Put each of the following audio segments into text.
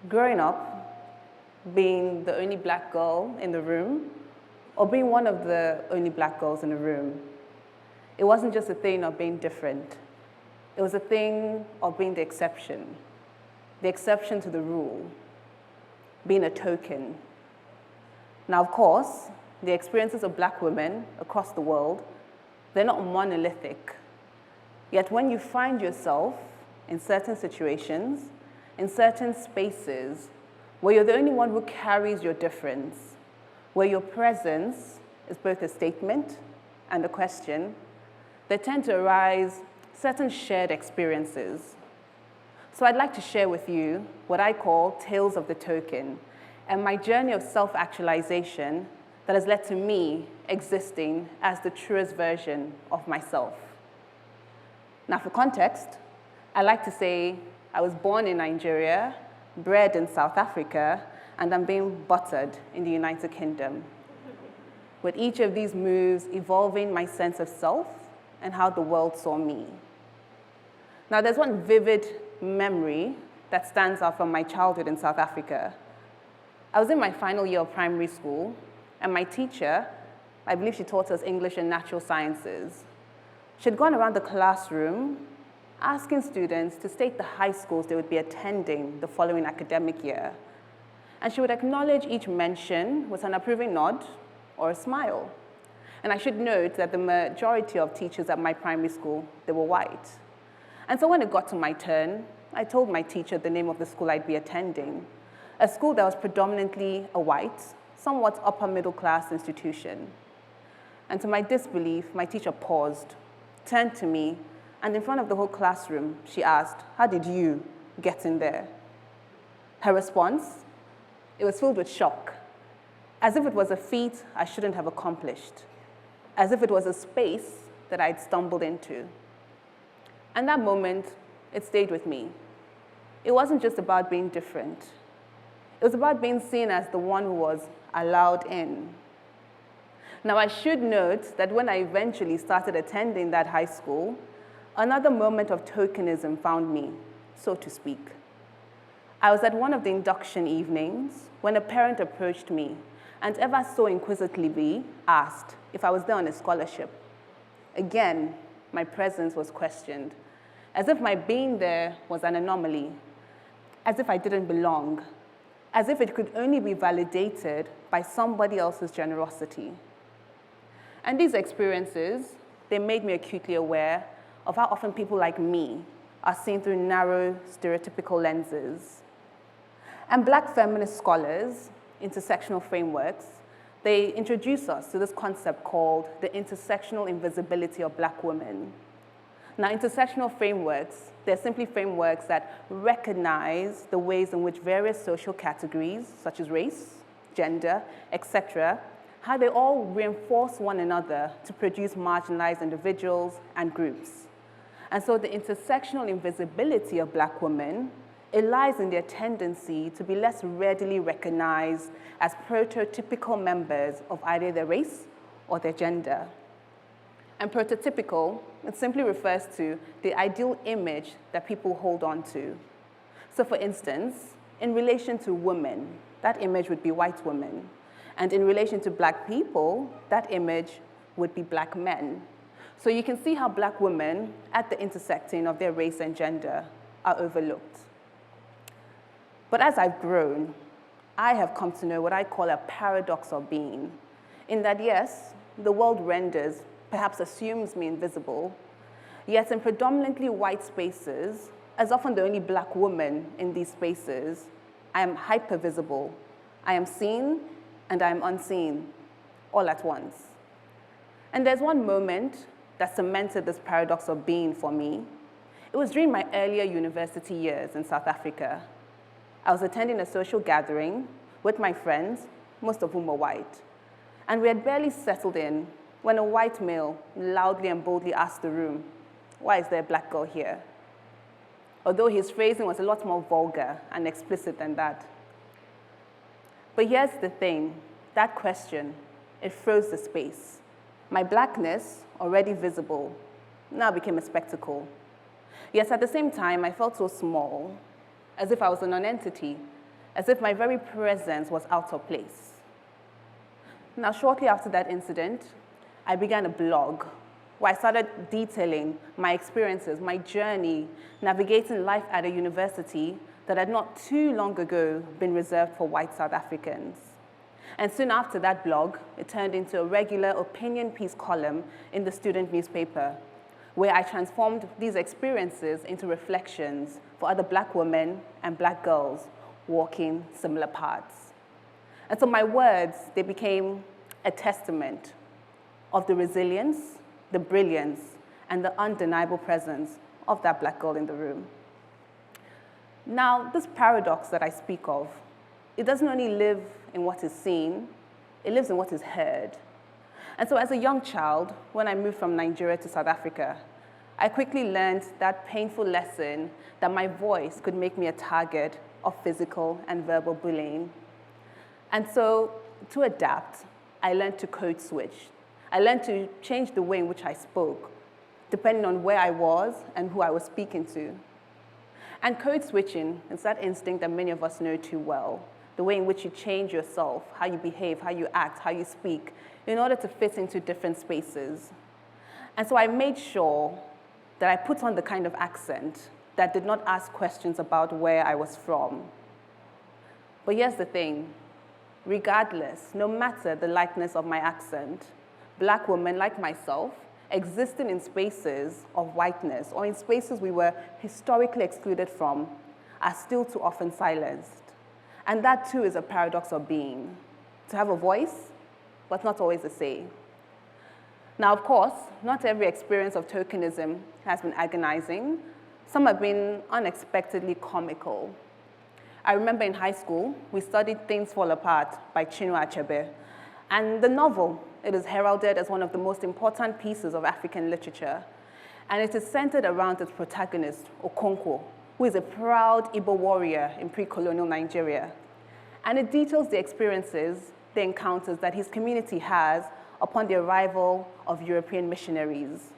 Growing up, being the only black girl in the room, or being one of the only black girls in the room, it wasn't just a thing of being different. It was a thing of being the exception to the rule, being a token. Now, of course, the experiences of black women across the world, they're not monolithic. Yet when you find yourself in certain situations, in certain spaces, where you're the only one who carries your difference, where your presence is both a statement and a question, there tend to arise certain shared experiences. So I'd like to share with you what I call tales of the token and my journey of self-actualization that has led to me existing as the truest version of myself. Now, for context, I like to say I was born in Nigeria, bred in South Africa, and I'm being buttered in the United Kingdom, with each of these moves evolving my sense of self and how the world saw me. Now, there's one vivid memory that stands out from my childhood in South Africa. I was in my final year of primary school, and my teacher, I believe she taught us English and natural sciences, she'd gone around the classroom asking students to state the high schools they would be attending the following academic year. And she would acknowledge each mention with an approving nod or a smile. And I should note that the majority of teachers at my primary school, they were white. And so when it got to my turn, I told my teacher the name of the school I'd be attending, a school that was predominantly a white, somewhat upper middle class institution. And to my disbelief, my teacher paused, turned to me, and in front of the whole classroom, she asked, "How did you get in there?" Her response, it was filled with shock, as if it was a feat I shouldn't have accomplished, as if it was a space that I'd stumbled into. And that moment, it stayed with me. It wasn't just about being different. It was about being seen as the one who was allowed in. Now, I should note that when I eventually started attending that high school, another moment of tokenism found me, so to speak. I was at one of the induction evenings when a parent approached me and ever so inquisitively asked if I was there on a scholarship. Again, my presence was questioned, as if my being there was an anomaly, as if I didn't belong, as if it could only be validated by somebody else's generosity. And these experiences, they made me acutely aware of how often people like me are seen through narrow, stereotypical lenses. And Black feminist scholars, intersectional frameworks, they introduce us to this concept called the intersectional invisibility of Black women. Now, intersectional frameworks, they're simply frameworks that recognize the ways in which various social categories, such as race, gender, etc., how they all reinforce one another to produce marginalized individuals and groups. And so the intersectional invisibility of Black women, it lies in their tendency to be less readily recognized as prototypical members of either their race or their gender. And prototypical, it simply refers to the ideal image that people hold on to. So for instance, in relation to women, that image would be white women. And in relation to Black people, that image would be Black men. So you can see how Black women, at the intersecting of their race and gender, are overlooked. But as I've grown, I have come to know what I call a paradox of being, in that yes, the world renders, perhaps assumes me invisible, yet in predominantly white spaces, as often the only Black woman in these spaces, I am hypervisible. I am seen and I am unseen, all at once. And there's one moment that cemented this paradox of being for me. It was during my earlier university years in South Africa. I was attending a social gathering with my friends, most of whom were white. And we had barely settled in when a white male loudly and boldly asked the room, "Why is there a Black girl here?" Although his phrasing was a lot more vulgar and explicit than that. But here's the thing, that question, it froze the space. My Blackness, already visible, now became a spectacle. Yet at the same time, I felt so small, as if I was a non-entity, as if my very presence was out of place. Now, shortly after that incident, I began a blog where I started detailing my experiences, my journey, navigating life at a university that had not too long ago been reserved for white South Africans. And soon after that blog, it turned into a regular opinion piece column in the student newspaper, where I transformed these experiences into reflections for other Black women and Black girls walking similar paths. And so my words, they became a testament of the resilience, the brilliance, and the undeniable presence of that Black girl in the room. Now, this paradox that I speak of, it doesn't only live in what is seen, it lives in what is heard. And so as a young child, when I moved from Nigeria to South Africa, I quickly learned that painful lesson that my voice could make me a target of physical and verbal bullying. And so to adapt, I learned to code switch. I learned to change the way in which I spoke, depending on where I was and who I was speaking to. And code switching is that instinct that many of us know too well, the way in which you change yourself, how you behave, how you act, how you speak, in order to fit into different spaces. And so I made sure that I put on the kind of accent that did not ask questions about where I was from. But here's the thing, regardless, no matter the likeness of my accent, Black women like myself existing in spaces of whiteness or in spaces we were historically excluded from are still too often silenced. And that too is a paradox of being, to have a voice, but not always a say. Now, of course, not every experience of tokenism has been agonizing. Some have been unexpectedly comical. I remember in high school, we studied Things Fall Apart by Chinua Achebe. And the novel, it is heralded as one of the most important pieces of African literature. And it is centered around its protagonist, Okonkwo, who is a proud Igbo warrior in pre-colonial Nigeria. And it details the experiences, the encounters that his community has upon the arrival of European missionaries.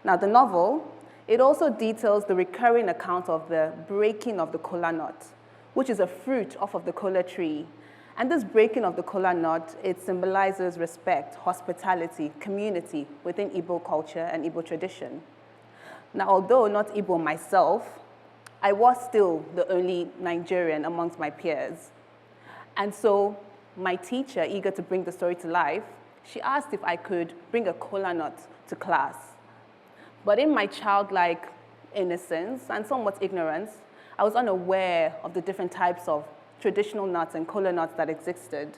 Now, the novel, it also details the recurring account of the breaking of the kola nut, which is a fruit off of the kola tree. And this breaking of the kola nut, it symbolizes respect, hospitality, community within Igbo culture and Igbo tradition. Now, although not Igbo myself, I was still the only Nigerian amongst my peers. And so my teacher, eager to bring the story to life, she asked if I could bring a kola nut to class. But in my childlike innocence and somewhat ignorance, I was unaware of the different types of traditional nuts and kola nuts that existed.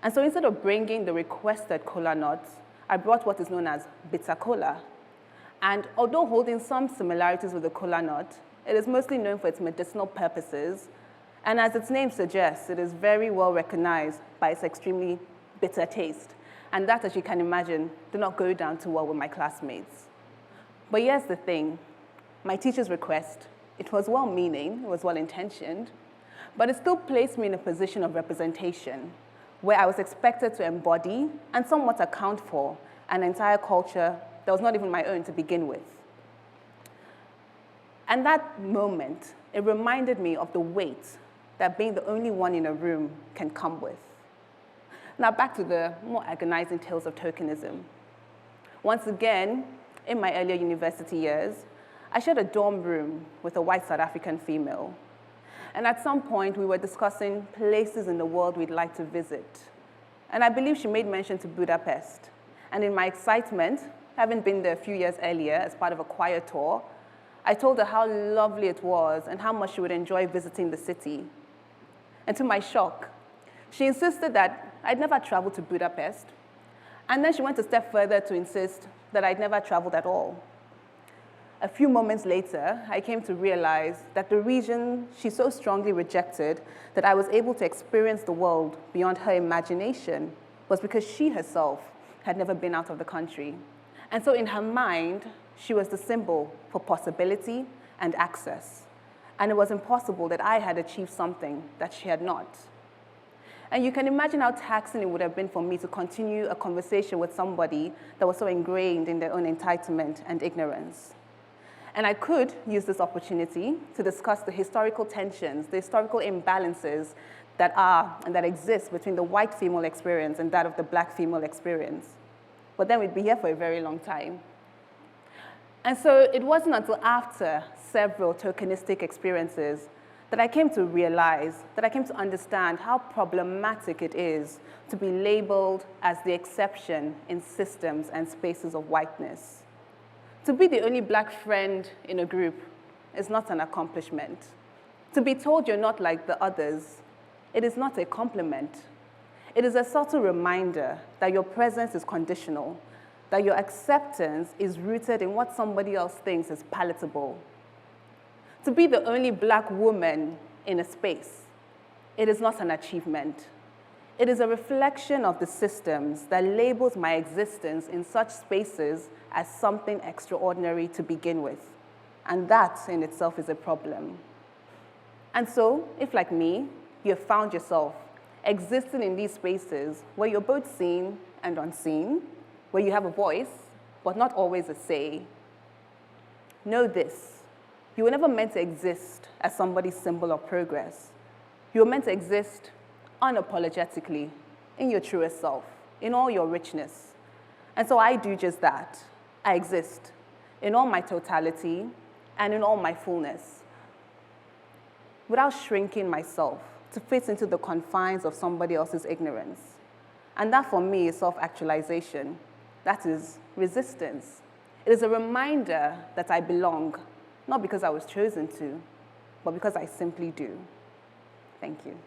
And so instead of bringing the requested kola nuts, I brought what is known as bitter kola. And although holding some similarities with the kola nut, it is mostly known for its medicinal purposes. And as its name suggests, it is very well recognized by its extremely bitter taste. And that, as you can imagine, did not go down too well with my classmates. But here's the thing. My teacher's request, it was well-meaning, it was well-intentioned, but it still placed me in a position of representation where I was expected to embody and somewhat account for an entire culture that was not even my own to begin with. And that moment, it reminded me of the weight that being the only one in a room can come with. Now back to the more agonizing tales of tokenism. Once again, in my earlier university years, I shared a dorm room with a white South African female. And at some point, we were discussing places in the world we'd like to visit. And I believe she made mention to Budapest. And in my excitement, having been there a few years earlier as part of a choir tour, I told her how lovely it was and how much she would enjoy visiting the city. And to my shock, she insisted that I'd never traveled to Budapest. And then she went a step further to insist that I'd never traveled at all. A few moments later, I came to realize that the reason she so strongly rejected that I was able to experience the world beyond her imagination was because she herself had never been out of the country. And so in her mind, she was the symbol for possibility and access. And it was impossible that I had achieved something that she had not. And you can imagine how taxing it would have been for me to continue a conversation with somebody that was so ingrained in their own entitlement and ignorance. And I could use this opportunity to discuss the historical tensions, the historical imbalances that are and that exist between the white female experience and that of the black female experience. But then we'd be here for a very long time. And so it wasn't until after several tokenistic experiences that I came to realize, that I came to understand how problematic it is to be labeled as the exception in systems and spaces of whiteness. To be the only black friend in a group is not an accomplishment. To be told you're not like the others, it is not a compliment. It is a subtle reminder that your presence is conditional, that your acceptance is rooted in what somebody else thinks is palatable. To be the only black woman in a space, it is not an achievement. It is a reflection of the systems that labels my existence in such spaces as something extraordinary to begin with. And that in itself is a problem. And so, if like me, you have found yourself existing in these spaces where you're both seen and unseen, where you have a voice, but not always a say, know this: you were never meant to exist as somebody's symbol of progress. You were meant to exist unapologetically, in your truest self, in all your richness. And so I do just that. I exist in all my totality and in all my fullness, without shrinking myself to fit into the confines of somebody else's ignorance. And that for me is self-actualization. That is resistance. It is a reminder that I belong, not because I was chosen to, but because I simply do. Thank you.